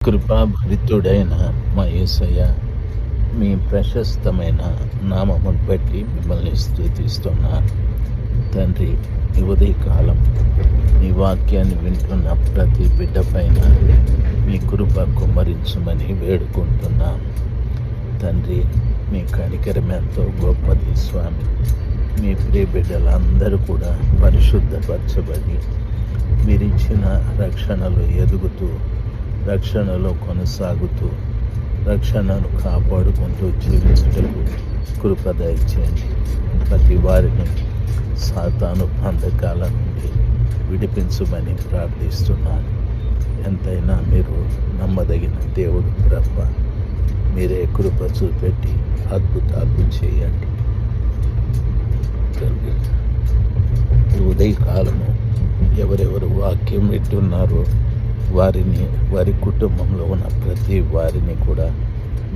కృపాభరితుడైన మా యేసయ్య, మీ ప్రశస్తమైన నామమును బట్టి మిమ్మల్ని స్తుతిస్తున్నాను. తండ్రి, ఈ ఉదయకాలం మీ వాక్యాన్ని వింటున్న ప్రతి బిడ్డ పైన మీ కృప కుమ్మరించమని వేడుకుంటున్నాను. తండ్రి, మీ కనికరం ఎంతో గొప్పది స్వామి. మీ ప్రియ బిడ్డలందరూ కూడా పరిశుద్ధపరచబడి మీరిచ్చిన రక్షణలో ఎదుగుతూ, రక్షణలో కొనసాగుతూ, రక్షణను కాపాడుకుంటూ జీవించుటకు కృప దయచేయండి. ప్రతి వారిని సాతాను బంధకాల నుండి విడిపించమని ప్రార్థిస్తున్నాను. ఎంతైనా మీరు నమ్మదగిన దేవుడు ప్రభ. మీరే కృప చూపెట్టి అద్భుతాలు చేయండి. ఈ ఉదయకాలము ఎవరెవరు వాక్యం వింటున్నారో వారిని, వారి కుటుంబంలో ఉన్న ప్రతి వారిని కూడా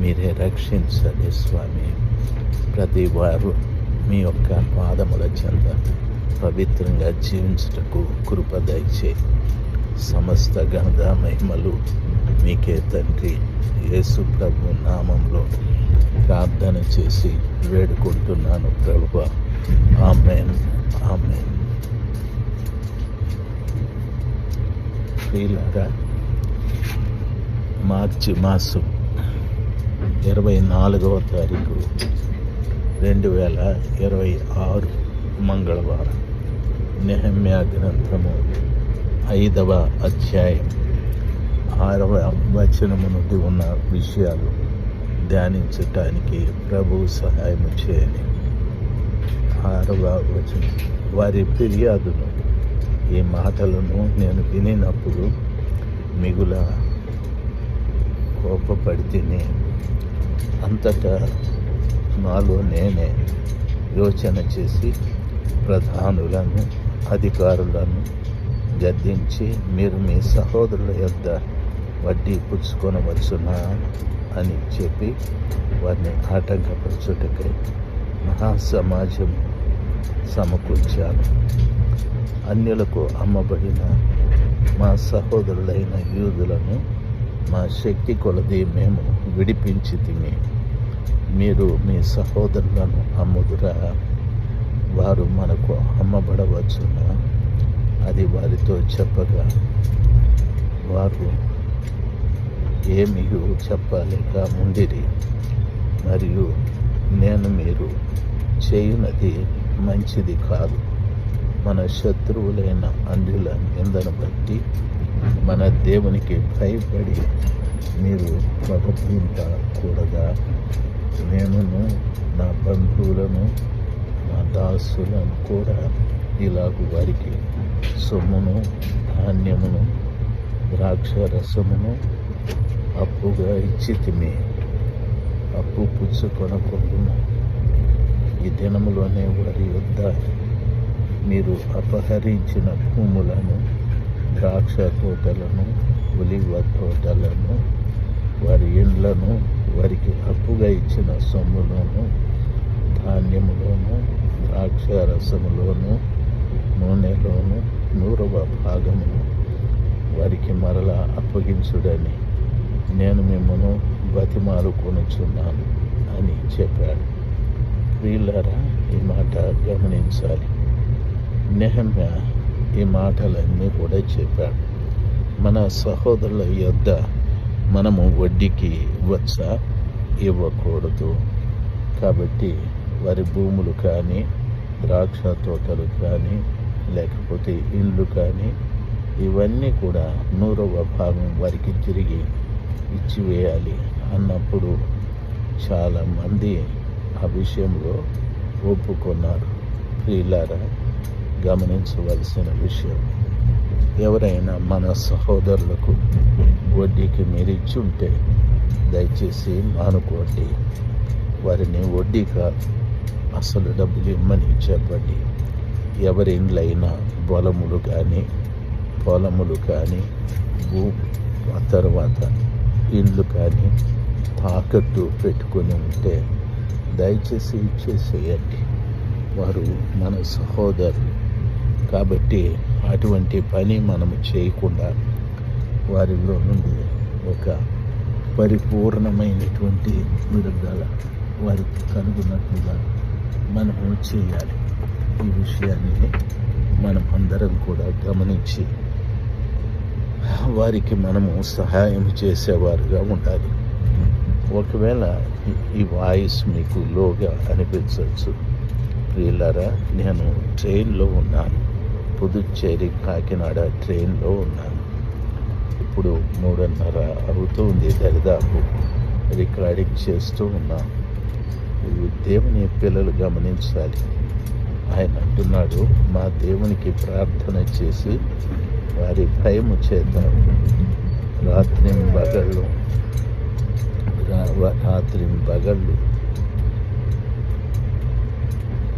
మీరే రక్షించండి స్వామి. ప్రతి వారు మీ యొక్క పాదముల చెంత పవిత్రంగా జీవించుటకు కృప దయచేయి. సమస్త ఘనత మహిమలు మీకే తండ్రి, యేసు ప్రభు నామంలో ప్రార్థన చేసి వేడుకుంటున్నాను ప్రభువా. ఆమేన్, ఆమేన్. ప్రియులారా, మార్చి మాసం 24వ తారీఖు 2026 మంగళవారం. నెహెమ్యా గ్రంథము 5వ అధ్యాయం 6వ వచనము నుండి ఉన్న విషయాలు ధ్యానించటానికి ప్రభువు సహాయం చేయని. 6వ వచనం, వారి ఫిర్యాదును, ఈ మాటలను నేను వినినప్పుడు మిగుల కోపపడితిని. అంతటా నాలో నేనే యోచన చేసి ప్రధానులను, అధికారులను గద్దించి, మీరు మీ సహోదరుల యొద్ద వడ్డీ పుచ్చుకొనవచ్చునా అని చెప్పి వారిని ఆటంకపరచుటకై మహాసమాజం సమకూర్చాను. అన్యులకు అమ్మబడిన మా సహోదరులైన యూదులను మా శక్తి కొలది మేము విడిపించితిమి. మీరు మీ సహోదరులను అమ్ముదురా? వారు మనకు అమ్మబడవచ్చునా? అది వారితో చెప్పగా వారు ఏమీ చెప్పలేక ఉండిరి. మరియు నేను, మీరు చేయునది మంచిది కాదు. మన శత్రువులైన అన్యుల నిందను బట్టి మన దేవునికి భయపడి మీరు పగపింపకూడదా? నేనును నా బంధువులను, నా దాసులను కూడా ఇలాగు వారికి సొమ్మును, ధాన్యమును, ద్రాక్ష రసమును అప్పుగా ఇచ్చితిమి. అప్పు పుచ్చుకొనకుండా ఈ దినములోనే వారి యొద్ద మీరు అపహరించిన భూములను, ద్రాక్ష తోటలను, ఒలివ తోటలను, వారి ఇండ్లను, వారికి అప్పుగా ఇచ్చిన సొమ్ములోను, ధాన్యములోను, ద్రాక్ష రసములోను, నూనెలోను 100వ భాగమును వారికి మరలా అప్పగించుడని నేను మిమ్మను బతిమాలుకొనుచున్నాను అని చెప్పాడు. ప్రియులారా, ఈ మాట గమనించాలి. నెహెమ్యా ఈ మాటలన్నీ కూడా చెప్పాడు. మన సహోదరుల యొద్ద మనము వడ్డీకి ఇవ్వచ్చా? ఇవ్వకూడదు. కాబట్టి వారి భూములు కానీ, ద్రాక్ష తోటలు కానీ, లేకపోతే ఇండ్లు కానీ, ఇవన్నీ కూడా 100వ భాగం వారికి తిరిగి ఇచ్చివేయాలి అన్నప్పుడు చాలామంది ఆ విషయంలో ఒప్పుకున్నారు. ప్రియులారా, గమనించవలసిన విషయం, ఎవరైనా మన సహోదరులకు వడ్డీకి మీరు ఇచ్చి ఉంటే దయచేసి మానుకోండి. వారిని వడ్డీ కాదు, అసలు డబ్బులు ఇమ్మని చెప్పండి. ఎవరి ఇండ్లైనా పొలములు కానీ, ఆ తర్వాత ఇండ్లు కానీ తాకట్టు పెట్టుకొని ఉంటే దయచేసి ఇచ్చేసేయండి. వారు మన సహోదరులు కాబట్టి అటువంటి పని మనము చేయకుండా వారిలో నుండి ఒక పరిపూర్ణమైనటువంటి విడుదల వారికి కనుగొన్నట్లుగా మనము చేయాలి. ఈ విషయాన్ని మనం అందరం కూడా గమనించి వారికి మనము సహాయం చేసేవారుగా ఉండాలి. ఒకవేళ ఈ వాయిస్ మీకు లోగా అనిపించవచ్చు. ప్రియులారా, నేను ట్రైన్లో ఉన్నాను. పుదుచ్చేరి కాకినాడ ట్రైన్లో ఉన్నాను. ఇప్పుడు 3:30 అవుతుంది. దరిదాపు రికార్డింగ్ చేస్తూ ఉన్నాను. ఇవి దేవుని పిల్లలు గమనించాలి. ఆయన అంటున్నాడు, మా దేవునికి ప్రార్థన చేసి వారి భయము చేత రాత్రి పగళ్ళు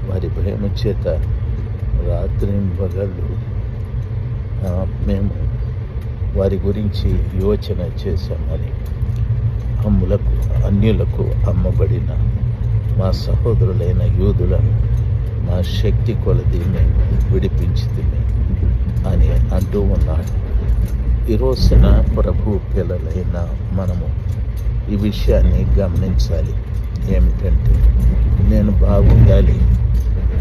వారి భయము చేత రాత్రి పగళ్ళు మేము వారి గురించి యోచన చేశామని. అన్యులకు అమ్మబడిన మా సహోదరులైన యూదులను మా శక్తి కొలది మేము విడిపించితిమి అని అంటూ ఉన్నాడు. ఈ రోజున ప్రభు పిల్లలైన మనము ఈ విషయాన్ని గమనించాలి. ఏమిటంటే, నేను బాగుండాలి,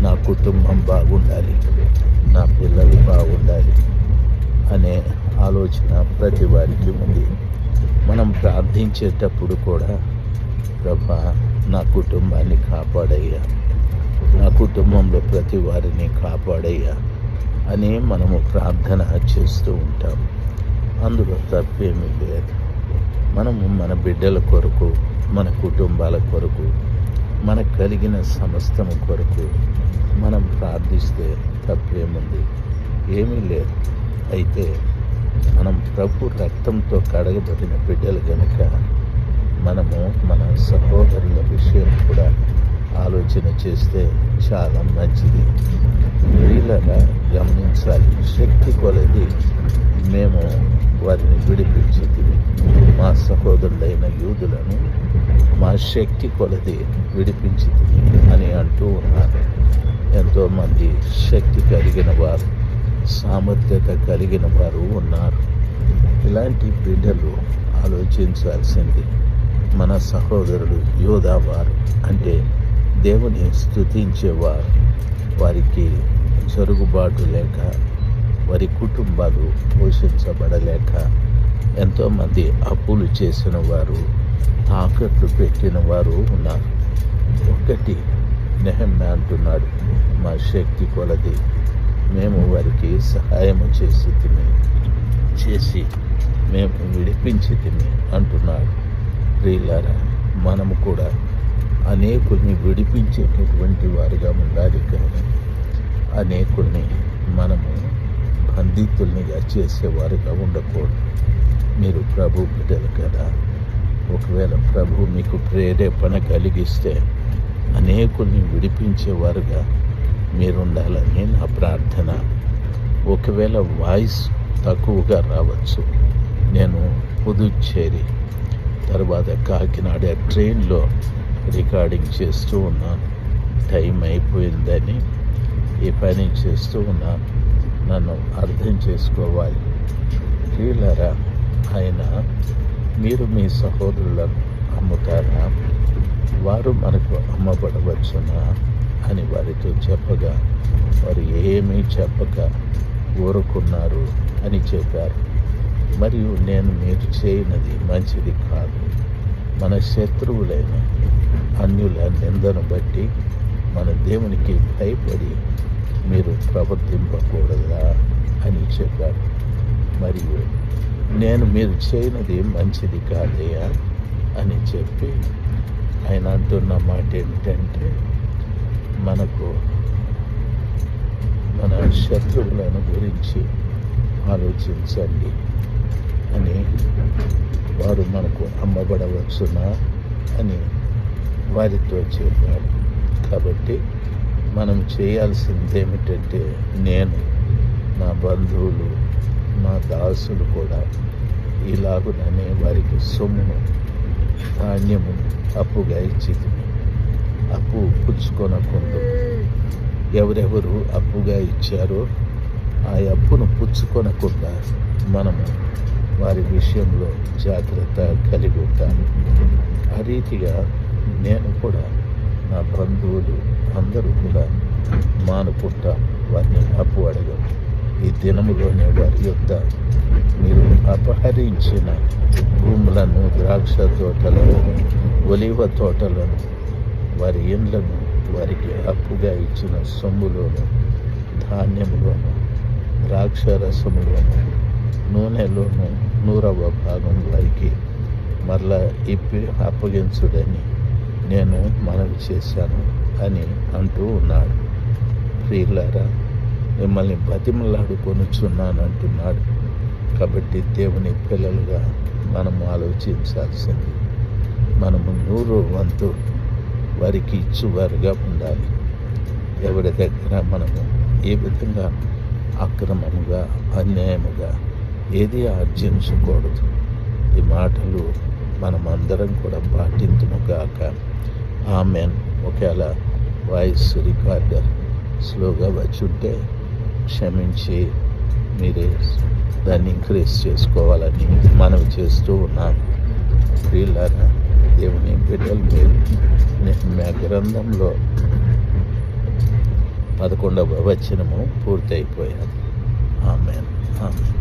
నా కుటుంబం బాగుండాలి, నా పిల్లలు బాగుండాలి అనే ఆలోచన ప్రతి వారికి ఉంది. మనం ప్రార్థించేటప్పుడు కూడా, ప్రభా నా కుటుంబాన్ని కాపాడయ్యా, నా కుటుంబంలో ప్రతి వారిని కాపాడయ్యా అని మనము ప్రార్థన చేస్తూ ఉంటాం. అందులో తప్పేమీ లేదు. మనము మన బిడ్డల కొరకు, మన కుటుంబాల కొరకు, మనకు కలిగిన సమస్తము కొరకు మనం ప్రార్థిస్తే తప్పేముంది? ఏమీ లేదు. అయితే మనం ప్రభు రక్తంతో కడగబడిన బిడ్డలు కనుక మనము మన సహోదరుల విషయం కూడా ఆలోచన చేస్తే చాలా మంచిది. వీళ్ళగా గమనించాలి. శక్తి కొలది మేము వారిని విడిపించింది. మా సహోదరులైన యూదులను మా శక్తి కొలది విడిపించింది అని అంటూ ఉన్నారు. ఎంతోమంది శక్తి కలిగిన వారు, సామర్థ్యత కలిగిన వారు ఉన్నారు. ఇలాంటి బిడ్డలు ఆలోచించాల్సింది. మన సహోదరులు యోధావారు అంటే దేవుని స్తుతించేవారు, వారికి జరుగుబాటు లేక, వారి కుటుంబాలు పోషించబడలేక ఎంతోమంది అప్పులు చేసిన వారు, తాకట్లు పెట్టిన వారు ఉన్నారు. ఒకటి నెహెమ్యా అంటున్నాడు, మా శక్తి కొలది మేము వారికి సహాయము చేసి మేము విడిపించితిమి అంటున్నాడు. ప్రియులారా, మనము కూడా అనేకుల్ని విడిపించేటటువంటి వారుగా ఉండాలి. కానీ అనేకుల్ని మనము బంధితుల్నిగా చేసేవారుగా ఉండకూడదు. మీరు ప్రభు బిడ్డలు కదా. ఒకవేళ ప్రభు మీకు ప్రేరేపణ కలిగిస్తే అనేకుల్ని విడిపించేవారుగా మీరుండాలని నా ప్రార్థన. ఒకవేళ వాయిస్ తక్కువగా రావచ్చు. నేను పుదుచ్చేరి తర్వాత కాకినాడ ట్రైన్లో రికార్డింగ్ చేస్తూ ఉన్నాను. టైం అయిపోయిందని ఈ పని చేస్తూ ఉన్నాను. నన్ను అర్థం చేసుకోవాలి. ప్రియులారా, ఆయన మీరు మీ సహోదరులను అమ్ముతారా, వారు మనకు అమ్మబడవచ్చునా అని వారితో చెప్పగా వారు ఏమీ చెప్పక ఊరుకున్నారు అని చెప్పారు. మరియు నేను మీరు చేయనది మంచిది కాదు. మన శత్రువులైన అన్యుల నిందను బట్టి మన దేవునికి భయపడి మీరు ప్రవర్తింపకూడదా అని చెప్పారు. మరియు నేను మీరు చేయనది మంచిది కాదయ్యా అని చెప్పి ఆయన అంటున్న మాట ఏమిటంటే, మనకు మన శత్రువులను గురించి ఆలోచించండి అని, వారు మనకు అమ్మబడవచ్చునా అని వారితో చెప్పాడు. కాబట్టి మనం చేయాల్సింది ఏమిటంటే, నేను నా బంధువులు నా దాసులు కూడా ఇలాగుననే వారికి సొమ్మును ధాన్యము అప్పుగా ఇచ్చింది. అప్పు పుచ్చుకొనకుండా ఎవరెవరు అప్పుగా ఇచ్చారో ఆ అప్పును పుచ్చుకొనకుండా మనము వారి విషయంలో జాగ్రత్త కలిగి ఉంటాను. ఆ రీతిగా నేను కూడా నా బంధువులు అందరూ కూడా మానుకుంటాం. వారిని అప్పు అడగం. ఈ దినములోనే వారి యొద్ద మీరు అపహరించిన భూములను, ద్రాక్ష తోటలను, ఒలివ తోటలను, వారి ఇండ్లను వారికి అప్పుగా ఇచ్చిన సొమ్ములోను, ధాన్యములోను, ద్రాక్ష రసములోను, నూనెలోను 100వ భాగం వారికి మరలా ఇప్పి అప్పగించుడని నేను మనవి చేశాను అని అంటూ ఉన్నాడు. ప్రియులారా, మిమ్మల్ని బతిమలాడుకొనుచున్నానంటున్నాడు. కాబట్టి దేవుని పిల్లలుగా మనము ఆలోచించాల్సింది, మనము 100 వంతు వారికి ఇచ్చువారుగా ఉండాలి. ఎవరి దగ్గర మనము ఏ విధంగా అక్రమముగా, అన్యాయముగా ఏది ఆర్జించకూడదు. ఈ మాటలు మనమందరం కూడా పాటించుగాక. ఆమెన్. ఒకవేళ వాయిస్ రికార్డర్ స్లోగా వచ్చుంటే క్షమించి మీరే దాన్ని ఇంక్రీజ్ చేసుకోవాలని మనవి చేస్తూ ఉన్నాను. ప్రియులారా, దేవుని బిడ్డలు మీరు నెహెమ్యా గ్రంథంలో 11వ వచనము పూర్తయిపోయాది. ఆమేన్. ఆమేన్.